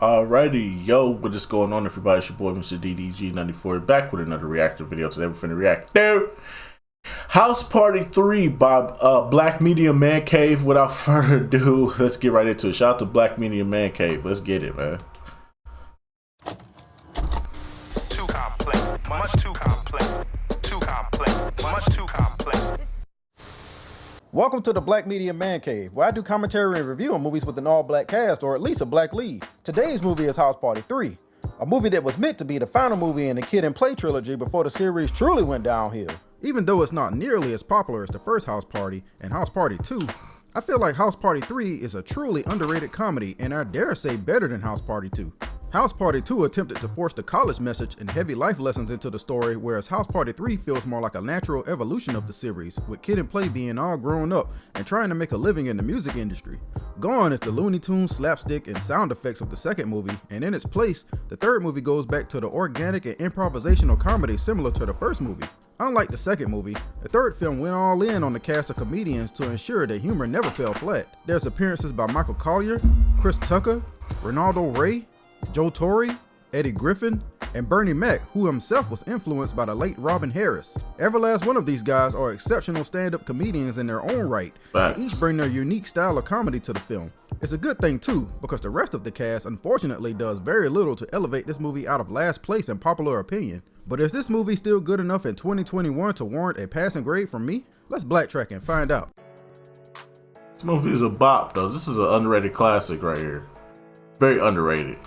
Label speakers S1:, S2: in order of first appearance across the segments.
S1: Alrighty, yo, what is going on, everybody? It's your boy, Mr. DDG94, back with another reaction video. Today we're finna react to House Party 3 by Black Media Man Cave. Without further ado, let's get right into it. Shout out to Black Media Man Cave. Let's get it, man.
S2: Too complex, much too complex, too complex, much too complex.
S3: Welcome to the Black Media Man Cave, where I do commentary and review on movies with an all-black cast or at least a black lead. Today's movie is House Party 3, a movie that was meant to be the final movie in the Kid and Play trilogy before the series truly went downhill. Even though it's not nearly as popular as the first House Party and House Party 2, I feel like House Party 3 is a truly underrated comedy, and I dare say better than House Party 2. House Party 2 attempted to force the college message and heavy life lessons into the story, whereas House Party 3 feels more like a natural evolution of the series, with Kid and Play being all grown up and trying to make a living in the music industry. Gone is the Looney Tunes, slapstick, and sound effects of the second movie, and in its place, the third movie goes back to the organic and improvisational comedy similar to the first movie. Unlike the second movie, the third film went all in on the cast of comedians to ensure that humor never fell flat. There's appearances by Michael Collier, Chris Tucker, Ronaldo Ray, Joe Torre, Eddie Griffin, and Bernie Mac, who himself was influenced by the late Robin Harris. Every last one of these guys are exceptional stand-up comedians in their own right, and each bring their unique style of comedy to the film. It's a good thing too, because the rest of the cast unfortunately does very little to elevate this movie out of last place in popular opinion. But is this movie still good enough in 2021 to warrant a passing grade from me? Let's blacktrack and find out.
S1: This movie is a bop, though. This is an underrated classic right here. Very underrated.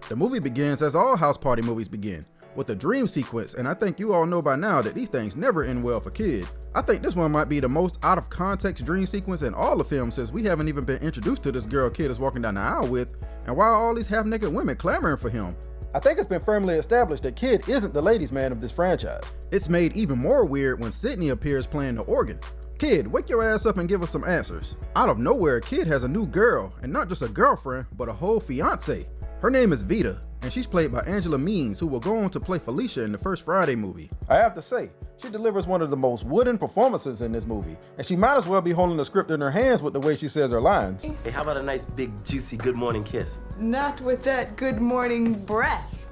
S3: The movie begins as all House Party movies begin, with a dream sequence, and I think you all know by now that these things never end well for Kid. I think this one might be the most out of context dream sequence in all the film, since we haven't even been introduced to this girl Kid is walking down the aisle with, and why are all these half-naked women clamoring for him? I think it's been firmly established that Kid isn't the ladies' man of this franchise. It's made even more weird when Sydney appears playing the organ. Kid, wake your ass up and give us some answers. Out of nowhere, Kid has a new girl, and not just a girlfriend, but a whole fiance. Her name is Vita, and she's played by Angela Means, who will go on to play Felicia in the first Friday movie. I have to say, she delivers one of the most wooden performances in this movie, and she might as well be holding the script in her hands with the way she says her lines.
S4: Hey, how about a nice big juicy good morning kiss?
S5: Not with that good morning breath.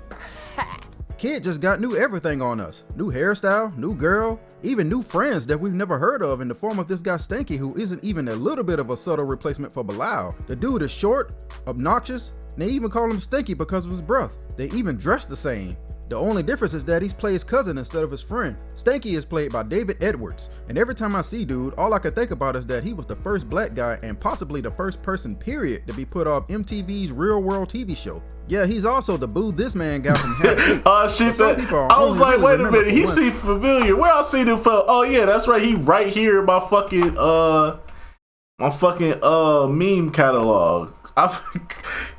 S3: Kid just got new everything on us. New hairstyle, new girl, even new friends that we've never heard of in the form of this guy Stanky, who isn't even a little bit of a subtle replacement for Bilal. The dude is short, obnoxious, and they even call him Stinky because of his breath. They even dress the same. The only difference is that he's played his cousin instead of his friend. Stanky is played by David Edwards, and every time I see dude, all I can think about is that he was the first black guy and possibly the first person period to be put off MTV's Real World TV show. Yeah, he's also the boo this man guy from Half
S1: Oh shit, I was like, wait a minute, he seemed familiar. Where I seen him from? Oh yeah, that's right, he right here in my fucking meme catalog.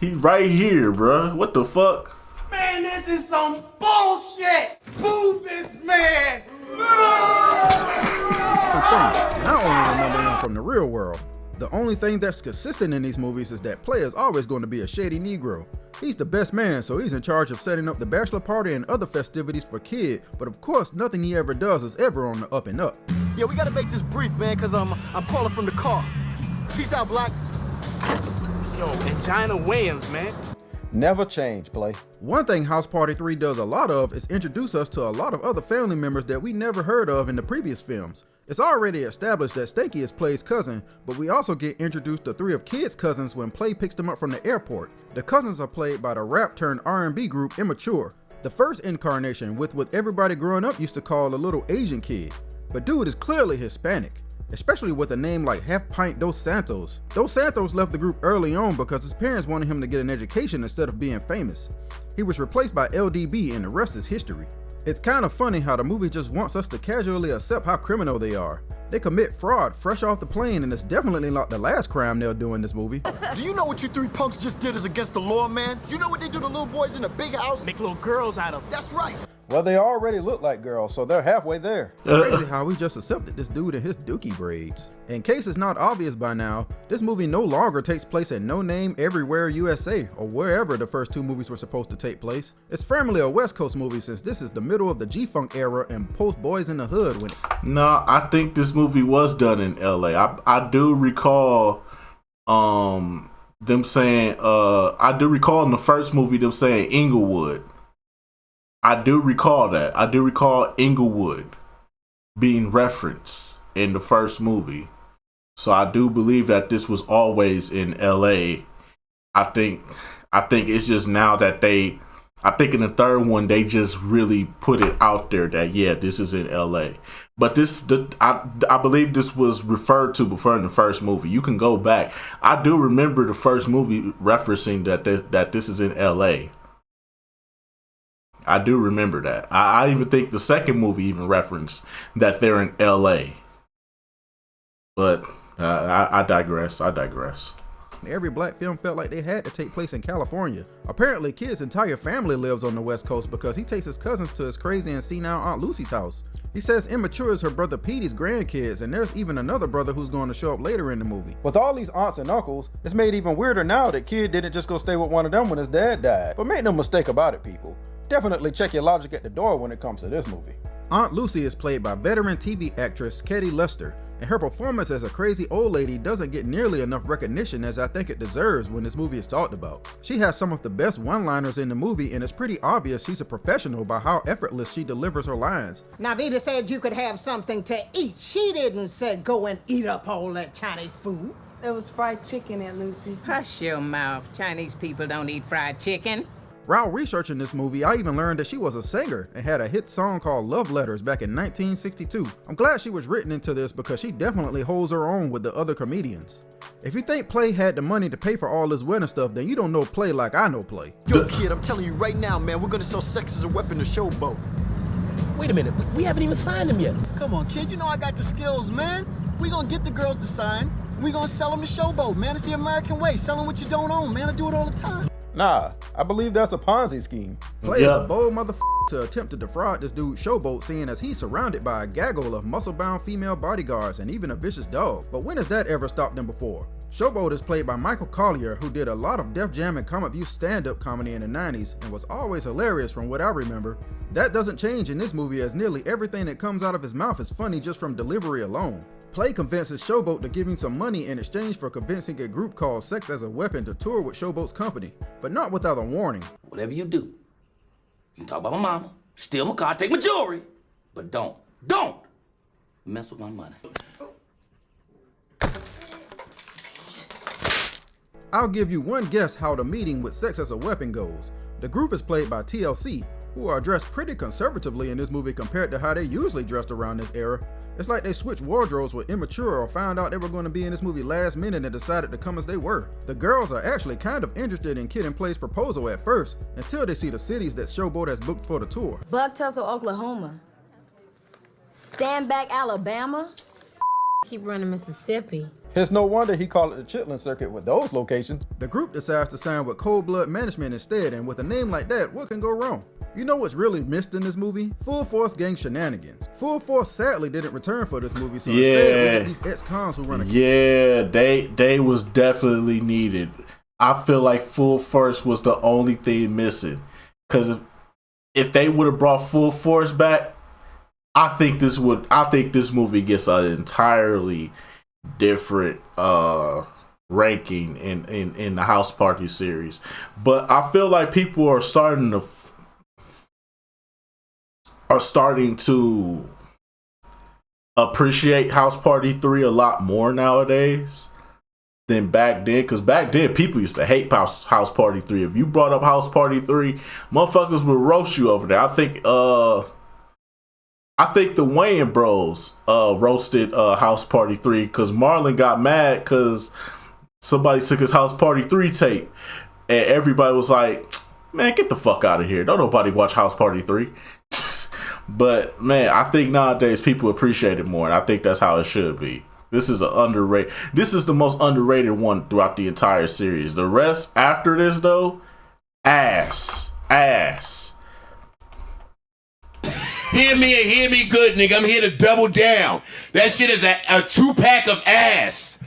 S1: He right here, bruh. What the fuck?
S2: Man, this is some bullshit! Boo this man!
S3: And I only remember him from the real world. The only thing that's consistent in these movies is that Play is always going to be a shady Negro. He's the best man, so he's in charge of setting up the bachelor party and other festivities for Kid, but of course nothing he ever does is ever on the up and up.
S6: Yeah, we gotta make this brief, man, cause I'm calling from the car. Peace out, Black.
S2: Yo, Angina Williams, man.
S3: Never change, Play. One thing House Party 3 does a lot of is introduce us to a lot of other family members that we never heard of in the previous films. It's already established that Stanky is Play's cousin, but we also get introduced to three of Kid's cousins when Play picks them up from the airport. The cousins are played by the rap turned R&B group Immature, the first incarnation with what everybody growing up used to call a little Asian kid. But dude is clearly Hispanic, especially with a name like Half Pint Dos Santos. Dos Santos left the group early on because his parents wanted him to get an education instead of being famous. He was replaced by LDB and the rest is history. It's kind of funny how the movie just wants us to casually accept how criminal they are. They commit fraud fresh off the plane, and it's definitely not the last crime they'll do in this movie.
S6: Do you know what you three punks just did is against the law, man? You know what they do to little boys in the big house?
S2: Make little girls out of them.
S6: That's right.
S3: Well, they already look like girls, so they're halfway there. Crazy how we just accepted this dude and his dookie braids. In case it's not obvious by now, this movie no longer takes place in No Name Everywhere USA, or wherever the first two movies were supposed to take place. It's firmly a West Coast movie since this is the middle of the G-Funk era and post Boys in the Hood.
S1: No, I think this movie was done in LA. I do recall them saying, I do recall in the first movie them saying Inglewood. I do recall that. I do recall Inglewood being referenced in the first movie. So I do believe that this was always in LA. I think it's just now that I think in the third one they just really put it out there that yeah, this is in LA. But I believe this was referred to before in the first movie. You can go back. I do remember the first movie referencing that this is in LA. I do remember that. I even think the second movie even referenced that they're in LA. But I digress.
S3: Every black film felt like they had to take place in California. Apparently, Kid's entire family lives on the West Coast because he takes his cousins to his crazy and senile Aunt Lucy's house. He says Immature is her brother Petey's grandkids, and there's even another brother who's going to show up later in the movie. With all these aunts and uncles, it's made even weirder now that Kid didn't just go stay with one of them when his dad died. But make no mistake about it, people. Definitely check your logic at the door when it comes to this movie. Aunt Lucy is played by veteran TV actress Katie Lester, and her performance as a crazy old lady doesn't get nearly enough recognition as I think it deserves when this movie is talked about. She has some of the best one-liners in the movie, and it's pretty obvious she's a professional by how effortless she delivers her lines.
S7: Now, Vita said you could have something to eat. She didn't say go and eat up all that Chinese food.
S5: There was fried chicken, Aunt Lucy.
S8: Hush your mouth. Chinese people don't eat fried chicken.
S3: While researching this movie, I even learned that she was a singer and had a hit song called Love Letters back in 1962. I'm glad she was written into this because she definitely holds her own with the other comedians. If you think Play had the money to pay for all this wedding stuff, then you don't know Play like I know Play.
S6: Yo, kid, I'm telling you right now, man, we're gonna sell sex as a weapon to Showboat.
S4: Wait a minute, we haven't even signed him yet.
S6: Come on, kid, you know I got the skills, man. We gonna get the girls to sign. We gonna sell them to Showboat, man. It's the American way. Selling what you don't own, man. I do it all the time.
S3: Nah, I believe that's a Ponzi scheme. Play is a bold motherfucker to attempt to defraud this dude Showboat, seeing as he's surrounded by a gaggle of muscle-bound female bodyguards and even a vicious dog. But when has that ever stopped him before? Showboat is played by Michael Collier, who did a lot of Def Jam and Comic View stand-up comedy in the 90s and was always hilarious from what I remember. That doesn't change in this movie, as nearly everything that comes out of his mouth is funny just from delivery alone. Play convinces Showboat to give him some money in exchange for convincing a group called Sex as a Weapon to tour with Showboat's company, but not without a warning.
S4: Whatever you do, you can talk about my mama, steal my car, take my jewelry, but don't mess with my money.
S3: I'll give you one guess how the meeting with Sex as a Weapon goes. The group is played by TLC, who are dressed pretty conservatively in this movie compared to how they usually dressed around this era. It's like they switched wardrobes with Immature or found out they were going to be in this movie last minute and decided to come as they were. The girls are actually kind of interested in Kid and Play's proposal at first, until they see the cities that Showboat has booked for the tour.
S9: Buck Tussle, Oklahoma. Stand Back, Alabama. Keep running, Mississippi.
S3: It's no wonder he called it the Chitlin Circuit with those locations. The group decides to sign with Cold Blood Management instead, and with a name like that, what can go wrong? You know what's really missed in this movie? Full Force gang shenanigans. Full Force sadly didn't return for this movie, so instead we get these ex-cons who run a...
S1: Yeah, they was definitely needed. I feel like Full Force was the only thing missing. Because if they would have brought Full Force back, I think this movie gets an entirely different ranking in the House Party series. But I feel like people are starting to appreciate House Party 3 a lot more nowadays than back then, because back then people used to hate House Party 3. If you brought up House Party 3, motherfuckers would roast you over there. I think the Wayans Bros roasted House Party 3 because Marlon got mad because somebody took his House Party 3 tape and everybody was like, man, get the fuck out of here. Don't nobody watch House Party 3. But man, I think nowadays people appreciate it more, and I think that's how it should be. This is the most underrated one throughout the entire series. The rest after this though, ass.
S10: Hear me good, nigga. I'm here to double down. That shit is a 2-pack of ass.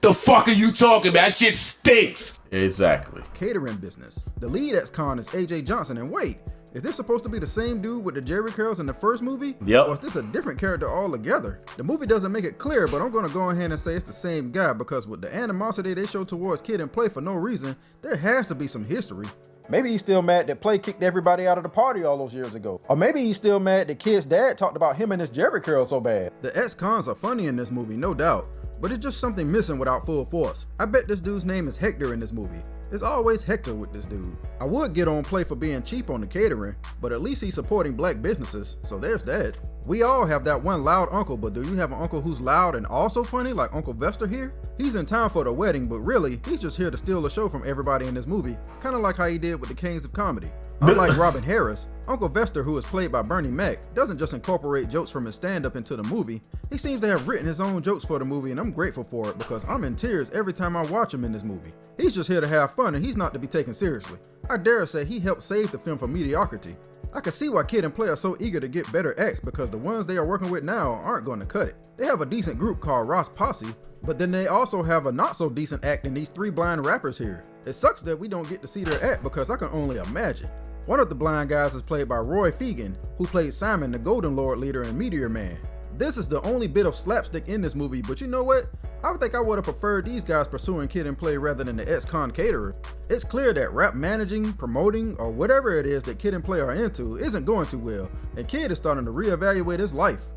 S10: The fuck are you talking about? That shit stinks.
S1: Exactly.
S3: Catering business. The lead ex-con is AJ Johnson, and wait, Is this supposed to be the same dude with the Jerry curls in the first movie?
S1: Yep.
S3: Or is this a different character altogether? The movie doesn't make it clear, but I'm gonna go ahead and say it's the same guy because with the animosity they show towards Kid and Play for no reason, there has to be some history. Maybe he's still mad that Play kicked everybody out of the party all those years ago. Or maybe he's still mad that Kid's dad talked about him and his Jerry curl so bad. The ex-cons are funny in this movie, no doubt, but it's just something missing without full force. I bet this dude's name is Hector in this movie. It's always Hector with this dude. I would get on Play for being cheap on the catering, but at least he's supporting black businesses, so there's that. We all have that one loud uncle, but do you have an uncle who's loud and also funny like Uncle Vester here? He's in town for the wedding, but really, he's just here to steal the show from everybody in this movie, kinda like how he did with the Kings of Comedy. Unlike Robin Harris, Uncle Vester, who is played by Bernie Mac, doesn't just incorporate jokes from his stand-up into the movie. He seems to have written his own jokes for the movie, and I'm grateful for it because I'm in tears every time I watch him in this movie. He's just here to have fun, and he's not to be taken seriously. I dare say he helped save the film from mediocrity. I can see why Kid and Play are so eager to get better acts because the ones they are working with now aren't going to cut it. They have a decent group called Ross Posse, but then they also have a not so decent act in these three blind rappers here. It sucks that we don't get to see their act because I can only imagine. One of the blind guys is played by Roy Fegan, who played Simon, the Golden Lord leader in Meteor Man. This is the only bit of slapstick in this movie, but you know what? I think I would have preferred these guys pursuing Kid and Play rather than the ex-con caterer. It's clear that rap managing, promoting, or whatever it is that Kid and Play are into isn't going too well, and Kid is starting to reevaluate his life.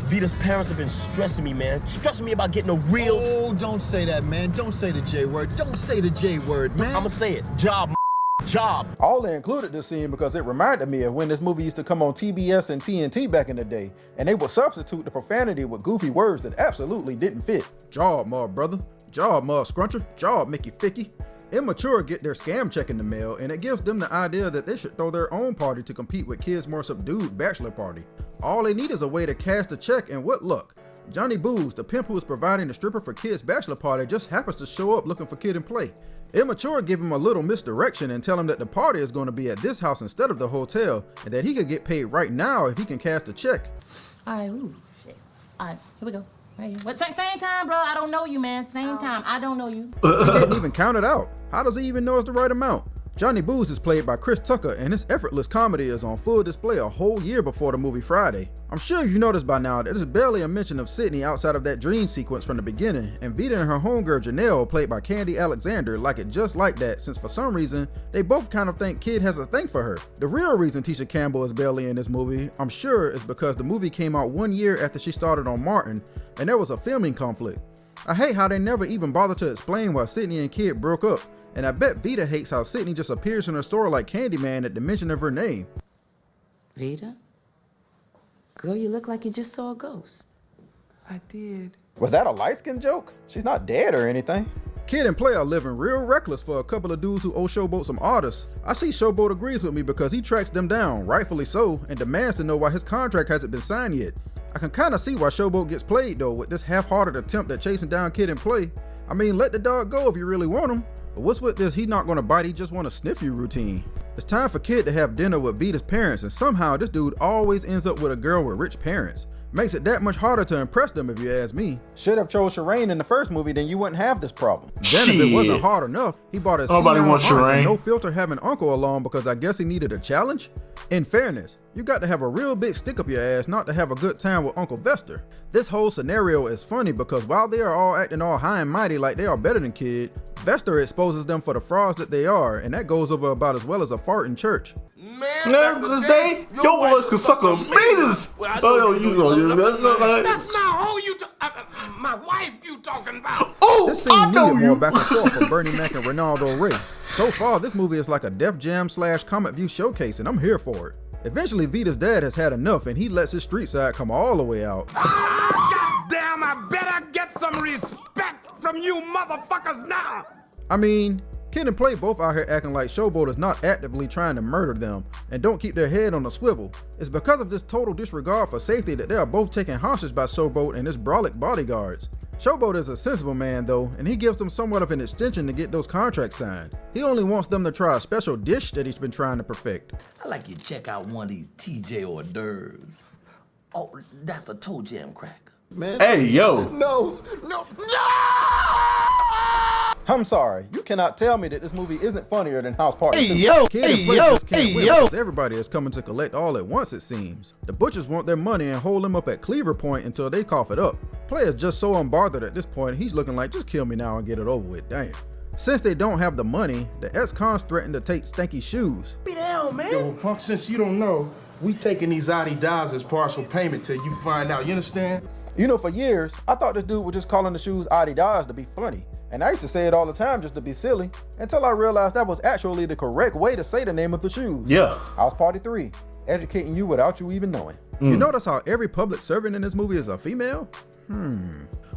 S11: Vita's parents have been stressing me, man. Stressing me about getting a real...
S6: Oh, don't say that, man. Don't say the J word. Don't say the J word, man.
S11: I'ma say it. Job.
S3: All they included this scene because it reminded me of when this movie used to come on TBS and TNT back in the day, and they would substitute the profanity with goofy words that absolutely didn't fit. Job, my brother. Job, my scruncher. Job, Mickey Ficky. Immature get their scam check in the mail, and it gives them the idea that they should throw their own party to compete with Kid's more subdued bachelor party. All they need is a way to cash the check, and what luck. Johnny Booze, the pimp who is providing the stripper for Kid's bachelor party, just happens to show up looking for Kid and Play. Immature give him a little misdirection and tell him that the party is going to be at this house instead of the hotel, and that he could get paid right now if he can cash the check.
S12: Alright, ooh, shit. Alright, here we go. Right here. What, same time, bro. I don't know you, man. Same time. I don't know you.
S3: He didn't even count it out. How does he even know it's the right amount? Johnny Booze is played by Chris Tucker, and his effortless comedy is on full display a whole year before the movie Friday. I'm sure you noticed by now that there's barely a mention of Sydney outside of that dream sequence from the beginning, and Vita and her homegirl Janelle, played by Candy Alexander, like it just like that since for some reason, they both kind of think Kid has a thing for her. The real reason Tisha Campbell is barely in this movie, I'm sure, is because the movie came out 1 year after she started on Martin, and there was a filming conflict. I hate how they never even bother to explain why Sydney and Kid broke up, and I bet Vita hates how Sydney just appears in her store like Candyman at the mention of her name.
S13: Vita? Girl, you look like you just saw a ghost.
S5: I did.
S3: Was that a light-skin joke? She's not dead or anything. Kid and Play are living real reckless for a couple of dudes who owe Showboat some artists. I see Showboat agrees with me because he tracks them down, rightfully so, and demands to know why his contract hasn't been signed yet. I can kinda see why Showboat gets played though with this half-hearted attempt at chasing down Kid and Play. I mean, let the dog go if you really want him, but what's with this he's not gonna bite, he just wanna sniff you routine? It's time for Kid to have dinner with Vita's parents, and somehow this dude always ends up with a girl with rich parents. Makes it that much harder to impress them if you ask me. Should have chose Shireen in the first movie, then you wouldn't have this problem. Then if it wasn't hard enough, he bought his
S1: Nobody wants Shireen.
S3: no filter having uncle along because I guess he needed a challenge. In fairness, you got to have a real big stick up your ass not to have a good time with Uncle Vester. This whole scenario is funny because while they are all acting all high and mighty like they are better than Kid, Vester exposes them for the frauds that they are, and that goes over about as well as a fart in church.
S1: Man, your boys can suck a meters.
S4: That's not who you my wife you talking about.
S3: This scene needed more back and forth for Bernie Mac and Ronaldo Ray. So far, this movie is like a Def Jam / Comic View showcase, and I'm here for it. Eventually, Vita's dad has had enough, and he lets his street side come all the way out.
S4: God damn, I better get some respect from you motherfuckers now.
S3: I mean, Kid and Play both out here acting like Showboat is not actively trying to murder them and don't keep their head on a swivel. It's because of this total disregard for safety that they are both taken hostage by Showboat and his brolic bodyguards. Showboat is a sensible man though, and he gives them somewhat of an extension to get those contracts signed. He only wants them to try a special dish that he's been trying to perfect.
S4: I like you to check out one of these TJ hors d'oeuvres. Oh, that's a toe jam cracker.
S6: Man.
S1: Hey, yo.
S6: No.
S3: I'm sorry, you cannot tell me that this movie isn't funnier than House Party 2. Everybody is coming to collect all at once, it seems. The butchers want their money and hold him up at Cleaver Point until they cough it up. Player's just so unbothered at this point, he's looking like, just kill me now and get it over with, damn. Since they don't have the money, the ex-cons threaten to take Stanky's shoes.
S11: Be down, man.
S14: Yo, punk, since you don't know, we taking these Adidas as partial payment till you find out, you understand?
S3: You know, for years, I thought this dude was just calling the shoes Adidas to be funny. And I used to say it all the time just to be silly, until I realized that was actually the correct way to say the name of the shoes.
S1: Yeah.
S3: House Party 3, educating you without you even knowing. You notice how every public servant in this movie is a female?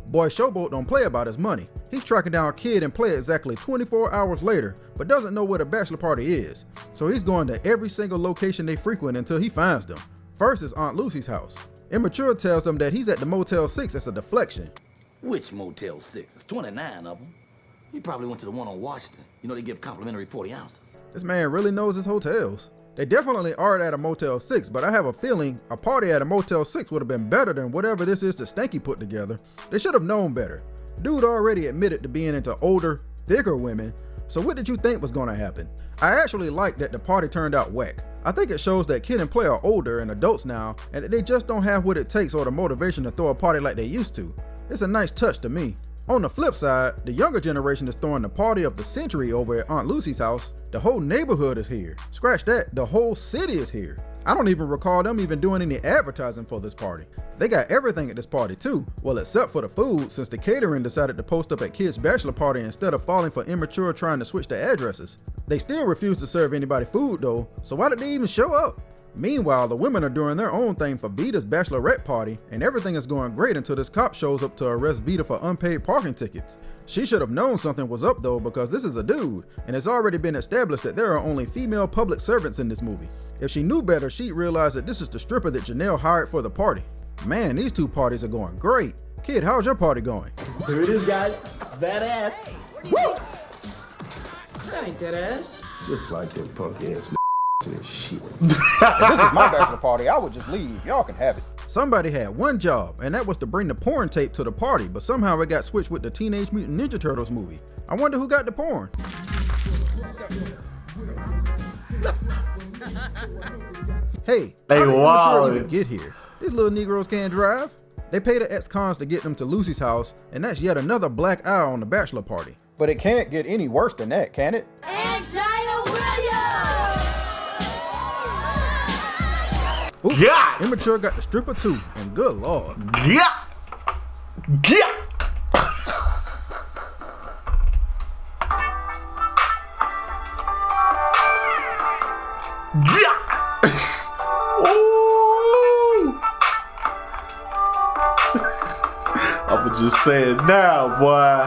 S3: Boy Showboat don't play about his money. He's tracking down a kid and play exactly 24 hours later, but doesn't know where the bachelor party is. So he's going to every single location they frequent until he finds them. First is Aunt Lucy's house. Immature tells them that he's at the Motel 6 as a deflection.
S4: Which Motel 6? There's 29 of them. He probably went to the one on Washington. You know they give complimentary 40 ounces.
S3: This man really knows his hotels. They definitely aren't at a Motel 6, but I have a feeling a party at a Motel 6 would have been better than whatever this is that Stanky put together. They should have known better. Dude already admitted to being into older, thicker women, so what did you think was gonna happen? I actually like that the party turned out whack. I think it shows that Kid and Play are older and adults now, and that they just don't have what it takes or the motivation to throw a party like they used to. It's a nice touch to me. On the flip side, the younger generation is throwing the party of the century over at Aunt Lucy's house. The whole neighborhood is here. Scratch that, the whole city is here. I don't even recall them even doing any advertising for this party. They got everything at this party too, well except for the food, since the catering decided to post up at Kid's bachelor party instead of falling for Immature trying to switch the addresses. They still refuse to serve anybody food though, so why did they even show up? Meanwhile, the women are doing their own thing for Vita's bachelorette party, and everything is going great until this cop shows up to arrest Vita for unpaid parking tickets. She should have known something was up though, because this is a dude, and it's already been established that there are only female public servants in this movie. If she knew better, she'd realize that this is the stripper that Janelle hired for the party. Man, these two parties are going great. Kid, how's your party going?
S11: Here it is, guys. That ass. Woo! That ain't that ass.
S14: Just like that punk ass shit.
S3: If this was my bachelor party, I would just leave. Y'all can have it. Somebody had one job, and that was to bring the porn tape to the party, but somehow it got switched with the Teenage Mutant Ninja Turtles movie. I wonder who got the porn. Hey, how did Immature even get here? These little Negroes can't drive. They pay the ex-cons to get them to Lucy's house, and that's yet another black eye on the bachelor party. But it can't get any worse than that, can it? Oops, yeah. Immature got the stripper too, and good lord. Yeah. Yeah. Yeah. Ooh. I'ma just say it now, boy.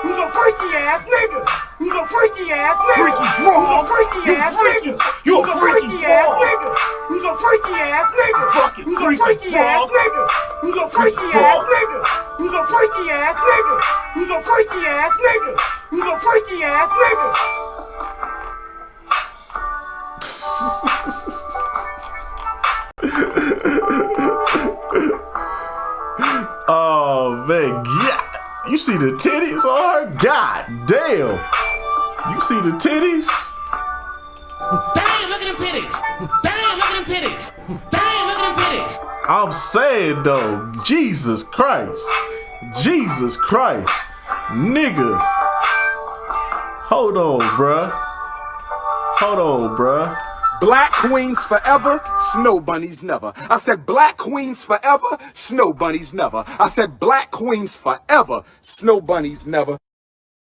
S2: Who's a freaky ass nigga? Who's a freaky ass nigga? Freaky draw. Who's a freaky ass nigga? You a freaky ass nigga? Who's a freaky ass nigga? Who's a freaky ass nigga? Who's a freaky ass nigga? Who's a freaky ass nigga? Who's a freaky ass nigga? Who's a freaky ass nigga?
S1: Oh man, yeah. You see the titties on her? God damn. You see the titties?
S10: Damn, look at them titties. Damn, look at them titties. Damn, look at them titties.
S1: I'm saying though, Jesus Christ. Jesus Christ. Nigga. Hold on, bruh. Hold on, bruh.
S15: Black queens forever, snow bunnies never. I said black queens forever, snow bunnies never. I said black queens forever, snow bunnies never.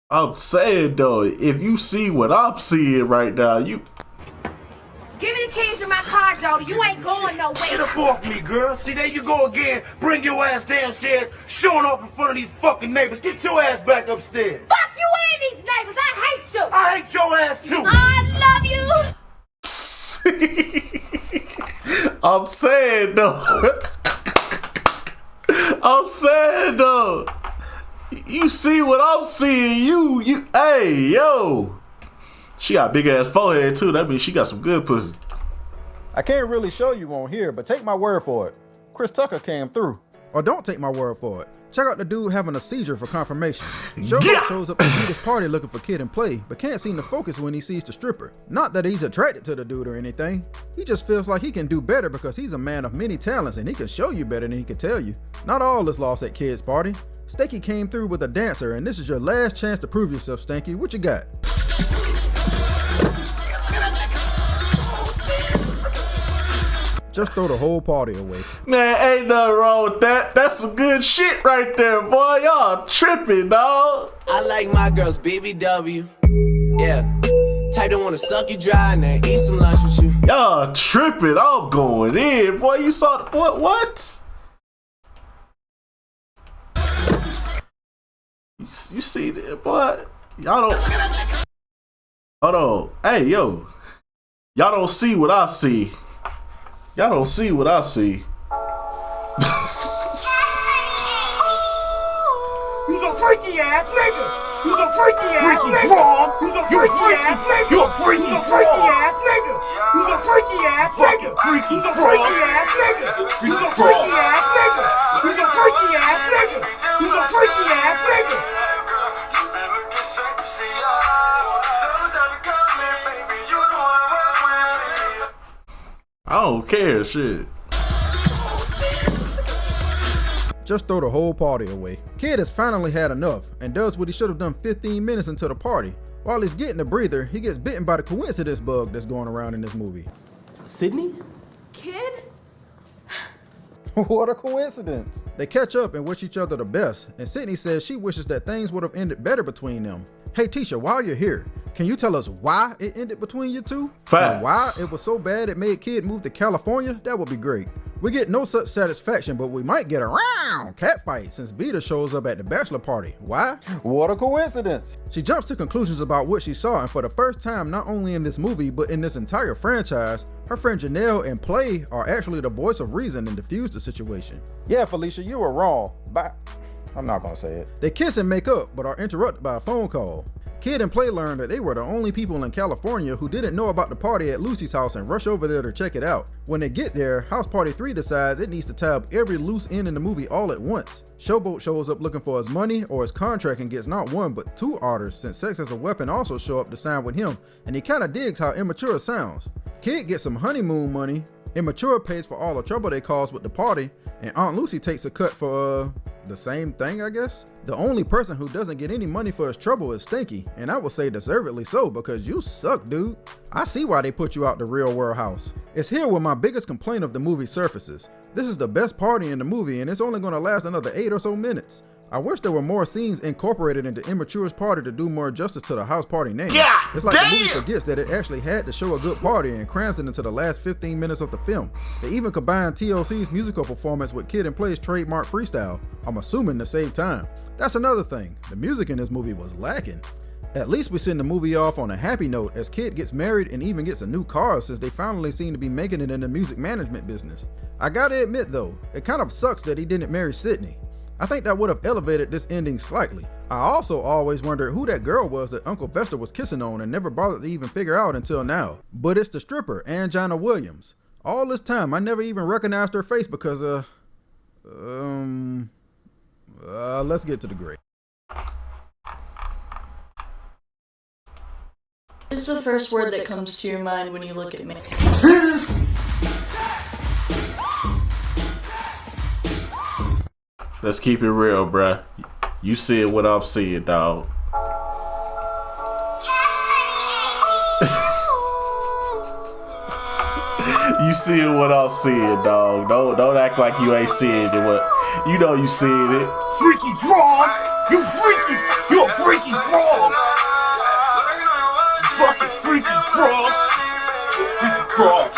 S1: I'm saying though, if you see what I'm seeing right now, you...
S16: Give me the keys to my car, Jody. You ain't going nowhere.
S2: Get up off me, girl. See, there you go again. Bring your ass downstairs, showing off in front of these fucking neighbors. Get your ass back upstairs.
S16: Fuck you and these neighbors. I hate you.
S2: I hate your ass too.
S16: I love you.
S1: I'm saying though. I'm saying though. You see what I'm seeing? You, hey, yo. She got big ass forehead too. That means she got some good pussy.
S3: I can't really show you on here, but take my word for it. Chris Tucker came through. Or don't take my word for it. Check out the dude having a seizure for confirmation. Showboat shows up at Vita's party looking for Kid and Play, but can't seem to focus when he sees the stripper. Not that he's attracted to the dude or anything. He just feels like he can do better because he's a man of many talents and he can show you better than he can tell you. Not all is lost at Kid's party. Stanky came through with a dancer, and this is your last chance to prove yourself, Stanky. What you got? Just throw the whole party away.
S1: Man, ain't nothing wrong with that. That's some good shit right there, boy. Y'all tripping, dog.
S17: I like my girls BBW. Yeah. Type don't wanna suck you dry and then eat some lunch with you.
S1: Y'all tripping. I'm going in. Boy, you saw the boy, what? You see that, boy? Y'all don't. Hold on. Hey, yo. Y'all don't see what I see. Y'all don't see what I see.
S2: You's a freaky ass nigga. You's a freaky ass nigga. You's a freaky ass nigga. You're a freaky ass nigga. You's a freaky ass nigga. You's a freaky ass nigga. You's a freaky ass nigga. You's a freaky ass nigga. You's a freaky ass nigga.
S1: I don't care, shit.
S3: Just throw the whole party away. Kid has finally had enough and does what he should have done 15 minutes into the party. While he's getting a breather, he gets bitten by the coincidence bug that's going around in this movie.
S11: Sydney?
S9: Kid?
S3: What a coincidence. They catch up and wish each other the best, and Sydney says she wishes that things would have ended better between them. Hey Tisha, while you're here, can you tell us why it ended between you two?
S1: Facts.
S3: And why it was so bad it made Kid move to California? That would be great. We get no such satisfaction, but we might get a cat fight since Vita shows up at the bachelor party. Why? What a coincidence. She jumps to conclusions about what she saw, and for the first time, not only in this movie, but in this entire franchise, her friend Janelle and Play are actually the voice of reason and diffuse the situation. Yeah, Felicia, you were wrong. Bye. I'm not gonna say it. They kiss and make up, but are interrupted by a phone call. Kid and Play learn that they were the only people in California who didn't know about the party at Lucy's house and rush over there to check it out. When they get there, House Party 3 decides it needs to tie up every loose end in the movie all at once. Showboat shows up looking for his money or his contract and gets not one but two orders, since sex as a weapon also show up to sign with him, and he kinda digs how immature it sounds. Kid gets some honeymoon money, Immature pays for all the trouble they cause with the party, and Aunt Lucy takes a cut for the same thing, I guess. The only person who doesn't get any money for his trouble is Stinky, and I would say deservedly so, because you suck, dude. I see why they put you out the real world house. It's here where my biggest complaint of the movie surfaces. This is the best party in the movie, and it's only gonna last another 8 or so minutes. I wish there were more scenes incorporated into Immature's party to do more justice to the house party name. It's like the movie forgets that it actually had to show a good party and crams it into the last 15 minutes of the film. They even combined TLC's musical performance with Kid and Play's trademark freestyle, I'm assuming to save time. That's another thing, the music in this movie was lacking. At least we send the movie off on a happy note as Kid gets married and even gets a new car since they finally seem to be making it in the music management business. I gotta admit though, it kind of sucks that he didn't marry Sydney. I think that would have elevated this ending slightly. I also always wondered who that girl was that Uncle Fester was kissing on and never bothered to even figure out until now. But it's the stripper, Angina Williams. All this time, I never even recognized her face because, let's get to the grade.
S18: What's the first word that comes to your mind when you look at me?
S1: Let's keep it real, bruh. You see what I'm seeing, dog. You see what I'm seeing, dog. Don't act like you ain't seeing it. What you know you seeing it.
S2: Freaky frog! You freaky! You're a freaky frog! Fucking freaky frog! Freaky frog!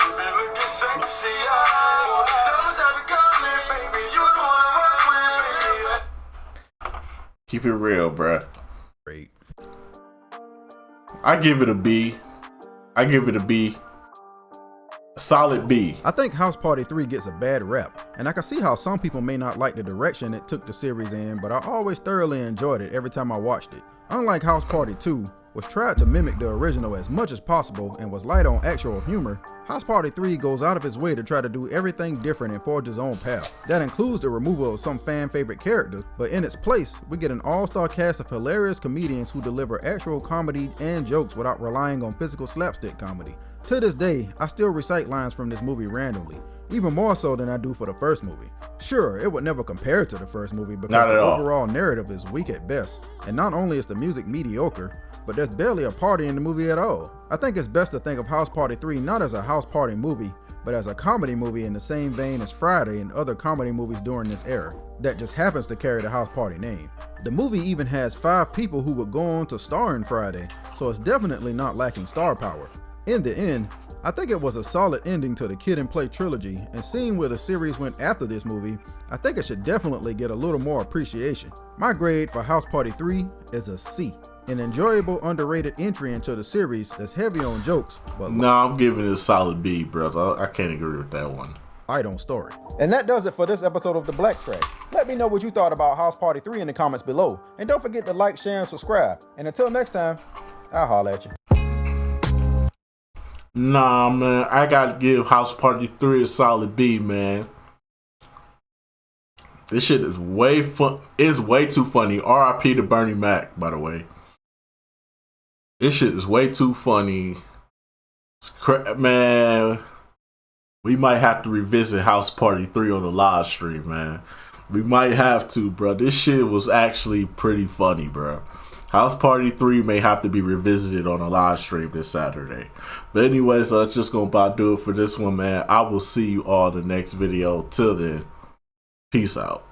S1: Keep it real, bruh.
S3: Great.
S1: I give it a B. I give it a B. A solid B.
S3: I think House Party 3 gets a bad rap, and I can see how some people may not like the direction it took the series in, but I always thoroughly enjoyed it every time I watched it. Unlike House Party 2, which tried to mimic the original as much as possible and was light on actual humor, House Party 3 goes out of its way to try to do everything different and forge its own path. That includes the removal of some fan favorite characters, but in its place, we get an all-star cast of hilarious comedians who deliver actual comedy and jokes without relying on physical slapstick comedy. To this day, I still recite lines from this movie randomly, even more so than I do for the first movie. Sure, it would never compare to the first movie because the overall narrative is weak at best, and not only is the music mediocre, but there's barely a party in the movie at all. I think it's best to think of House Party 3 not as a house party movie, but as a comedy movie in the same vein as Friday and other comedy movies during this era, that just happens to carry the House Party name. The movie even has 5 people who would go on to star in Friday, so it's definitely not lacking star power. In the end, I think it was a solid ending to the Kid and Play trilogy, and seeing where the series went after this movie, I think it should definitely get a little more appreciation. My grade for House Party 3 is a C. An enjoyable, underrated entry into the series that's heavy on jokes, but
S1: I'm giving it a solid B, brother. I can't agree with that one.
S3: Light on story. And that does it for this episode of The Black Track. Let me know what you thought about House Party 3 in the comments below, and don't forget to like, share, and subscribe. And until next time, I'll holler at you.
S1: Nah, man, I gotta give House Party 3 a solid B, man. This shit is way too funny. R.I.P. to Bernie Mac, by the way. This shit is way too funny. Man, we might have to revisit House Party 3 on the live stream, man. We might have to, bro. This shit was actually pretty funny, bro. House Party 3 may have to be revisited on a live stream this Saturday. But anyways, that's just gonna about do it for this one, man. I will see you all in the next video. Till then, peace out.